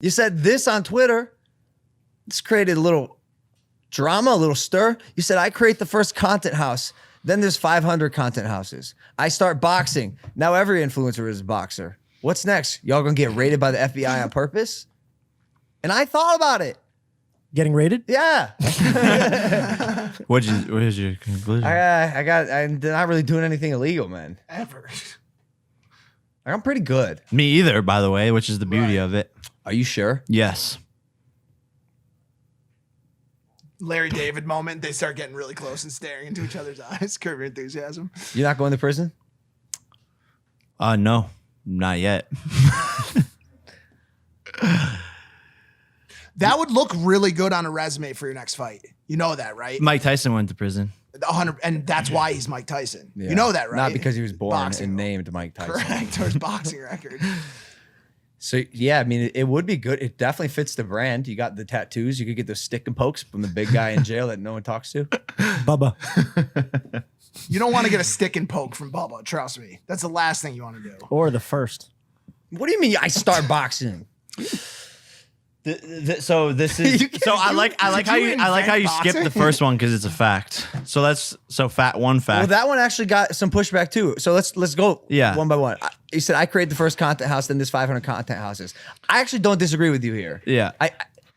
You said this on Twitter. This created a little drama, a little stir. You said, I create the first content house. Then there's 500 content houses. I start boxing. Now every influencer is a boxer. What's next? Y'all gonna get raided by the FBI on purpose? And I thought about it. Getting raided? Yeah. What is your conclusion? I'm not really doing anything illegal, man. Ever. I'm pretty good. Me either, by the way, which is the beauty of it. Are you sure? Yes. Larry David moment. They start getting really close and staring into each other's eyes. Curb Your Enthusiasm. You're not going to prison? No, not yet. That would look really good on a resume for your next fight. You know that, right? Mike Tyson went to prison. 100, and that's why he's Mike Tyson. Yeah. You know that, right? Not because he was born Boxing. and named Mike Tyson. Correct. Or his boxing record. So, yeah, I mean, it would be good. It definitely fits the brand. You got the tattoos. You could get those stick and pokes from the big guy in jail that no one talks to. Bubba. You don't want to get a stick and poke from Bubba. Trust me. That's the last thing you want to do. Or the first. What do you mean I start boxing? So this is I like how you skip the boxing? first one because it's a fact. So that's one fact. Well, that one actually got some pushback too. So let's go one by one. You said I create the first content house, then there's 500 content houses. I actually don't disagree with you here. Yeah.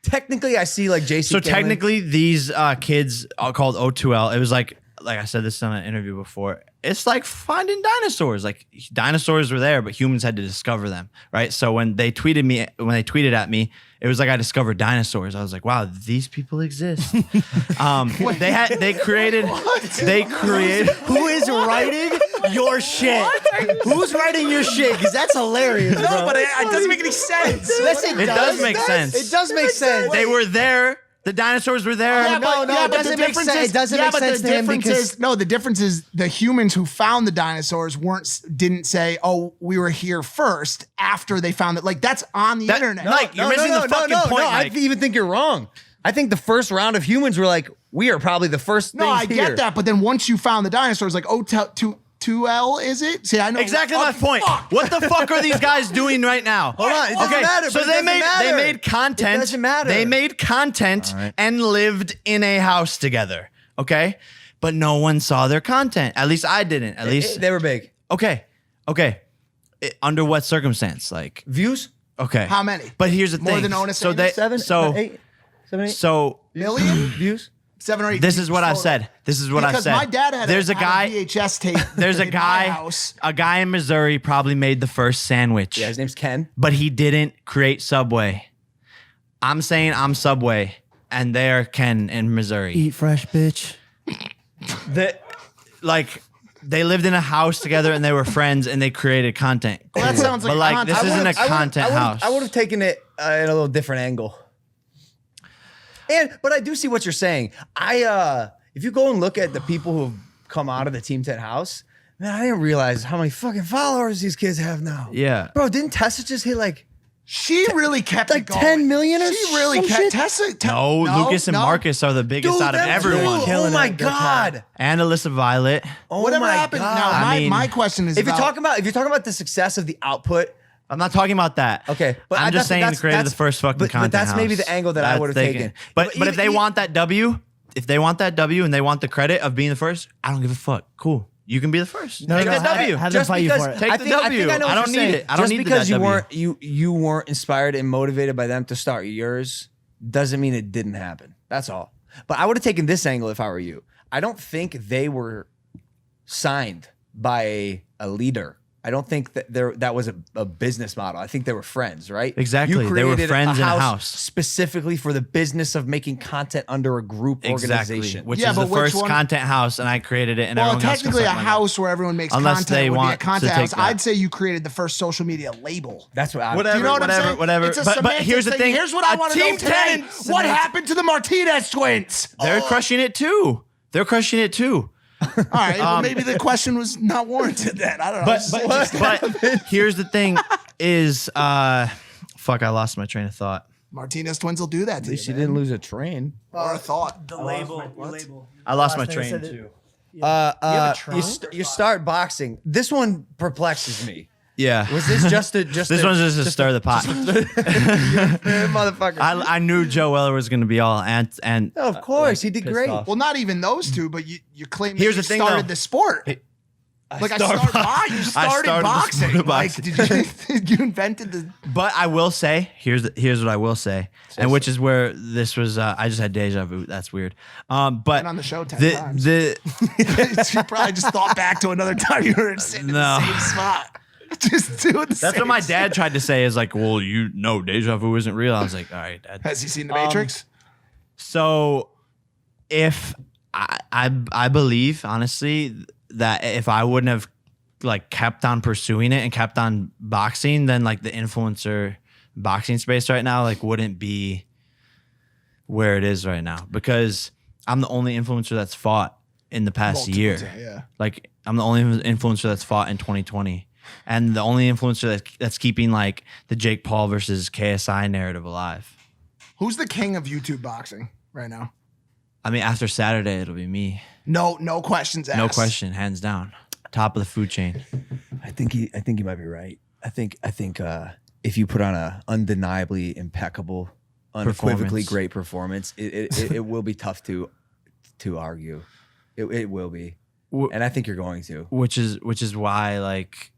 Technically, I see like JC. So technically, these kids are called O2L. It was like I said this on an interview before. It's like finding dinosaurs. Like dinosaurs were there, but humans had to discover them, right? So when they tweeted at me, it was like I discovered dinosaurs. I was like, wow, these people exist. They created. Who is writing your shit? Who's writing your shit? Because that's hilarious, bro. No, but it doesn't make any sense. Yes, It does make sense. It does make sense. They were there. The dinosaurs were there. Yeah, no, it doesn't make sense. It doesn't make sense to him because the difference is the humans who found the dinosaurs didn't say, "Oh, we were here first." After they found it, like that's on the internet. Mike, you're missing the fucking point. I even think you're wrong. I think the first round of humans were like, we are probably the first. No, I get that, but then once you found the dinosaurs, like O2L, is it? See, I know exactly my point. Fuck. What the fuck are these guys doing right now? Hold on, it doesn't matter. So but they made content. It doesn't matter. They made content and lived in a house together. Okay, but no one saw their content. At least I didn't. At least they were big. Okay. Under what circumstance? Like Views? okay. How many? But here's the thing. More than Otis so Sanders? they Seven, eight. so million Views? 7 or 8. this is what I've said. This is what I've Because said. my dad had there's a guy. VHS tape. There's a in my guy. house. A guy in Missouri probably made the first sandwich. Yeah, his name's Ken. But he didn't create Subway. I'm saying I'm Subway, and they're Ken in Missouri. eat fresh, bitch. They lived in a house together, and they were friends, and they created content. Well, that sounds like but like content. this isn't a content house. I would have taken it in a little different angle. But I do see what you're saying. If you go and look at the people who have come out of the Team 10 house, man, I didn't realize how many fucking followers these kids have now. Yeah. Bro, didn't Tessa just hit like She really kept like it going. 10 million or She really some kept shit? Tessa. No, Lucas and Marcus are the biggest out of them everyone. two. Oh my God. And Alyssa Violet. Oh Whatever my happened. God. Now, my question is If you're about, talking about the success of the output, I'm not talking about that. okay, but I'm just saying they created the first fucking content that's house. maybe the angle that I would have They taken. can- But if they want that W, and they want the credit of being the first, I don't give a fuck. Cool. You can be the first. No, Take no, the W. have them fight you for it. Take the W. I know what I don't you're need saying. it. I don't Just need because that you weren't inspired and motivated by them to start yours doesn't mean it didn't happen. That's all. But I would have taken this angle if I were you. I don't think they were signed by a leader. I don't think that was a business model. I think they were friends, right? Exactly. You They were created friends in a house. specifically for the business of making content under a group organization. Which Yeah, is the but which first one- content house, and I created it, and well, everyone else can technically a suck my house where everyone makes Unless content they would be a want to content take house. that. I'd say you created the first social media label. That's what I Whatever, You know what I'm saying? whatever. It's a But semantics here's the thing. Here's what I A want to know Team today. 10 What semantics. happened to the Martinez twins? They're crushing it too. They're crushing it too. All right, well, maybe the question was not warranted then. I don't know. But here's the thing: is fuck, I lost my train of thought. Martinez twins will do that to you. She didn't lose a train. Or a thought. The label. I lost my Last train thing I said too. have a You start boxing. This one perplexes me. Yeah. Was this just This one's just to stir the pot. motherfucker? I knew Joe Weller was going to be all and No, of course, he did pissed great. off. Well, not even those two, but you claim that Here's you the thing, started though. the sport. You started the boxing. sport of Like, did you invented the? But I will say, here's what I will say, and which is where this was. I just had deja vu. That's weird. But Been on the show 10 times. You probably just thought back to another time you were sitting in the same spot. Just doing the that's what my dad tried to say is like, well, you know, deja vu isn't real. I was like, all right, Dad. Has he seen The Matrix? So if I believe honestly that if I wouldn't have like kept on pursuing it and kept on boxing, then like the influencer boxing space right now like wouldn't be where it is right now, because I'm the only influencer that's fought in the past year. Yeah. Like I'm the only influencer that's fought in 2020. And the only influencer that's keeping like the Jake Paul versus KSI narrative alive. Who's the king of YouTube boxing right now? I mean, after Saturday, it'll be me. No questions asked. No question, hands down. Top of the food chain. I think you might be right. I think if you put on a undeniably impeccable, unequivocally Performance. great performance, it will be tough to argue. It will be, and I think you're going to. Which is why, like,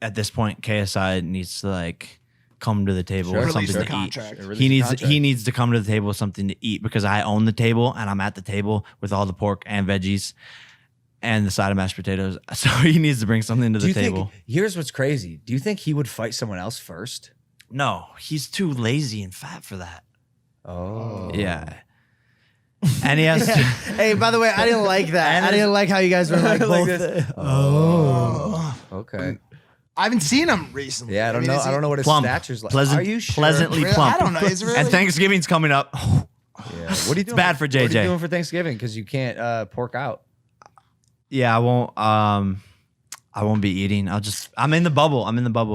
at this point, KSI needs to like come to the table Sure. with Release something the to eat. contract. He needs to come to the table with something to eat, because I own the table and I'm at the table with all the pork and veggies and the side of mashed potatoes. So he needs to bring something to the table. Here's what's crazy. Do you think he would fight someone else first? No, he's too lazy and fat for that. Oh, Yeah. And he has to, Hey, by the way, I didn't like that. I didn't like how you guys were like both. Okay. I haven't seen him recently. Yeah, I don't mean, know. is he- I don't know what his plump. stature's like. Pleasant, Are you sure? pleasantly Really? plump. I don't know. Is it really? And Thanksgiving's coming up. Yeah. What are you doing? bad for What are you JJ. doing for Thanksgiving? Because you can't pork out. Yeah, I won't be eating. I'm in the bubble.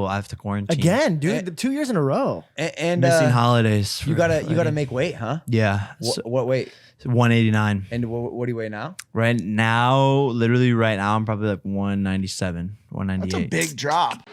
I have to quarantine. Again, dude, 2 years in a row. And Missing holidays. you for gotta wedding. make weight, huh? Yeah. What weight? 189. And what do you weigh now? Right now, literally right now, I'm probably like 197, That's 198. a big drop.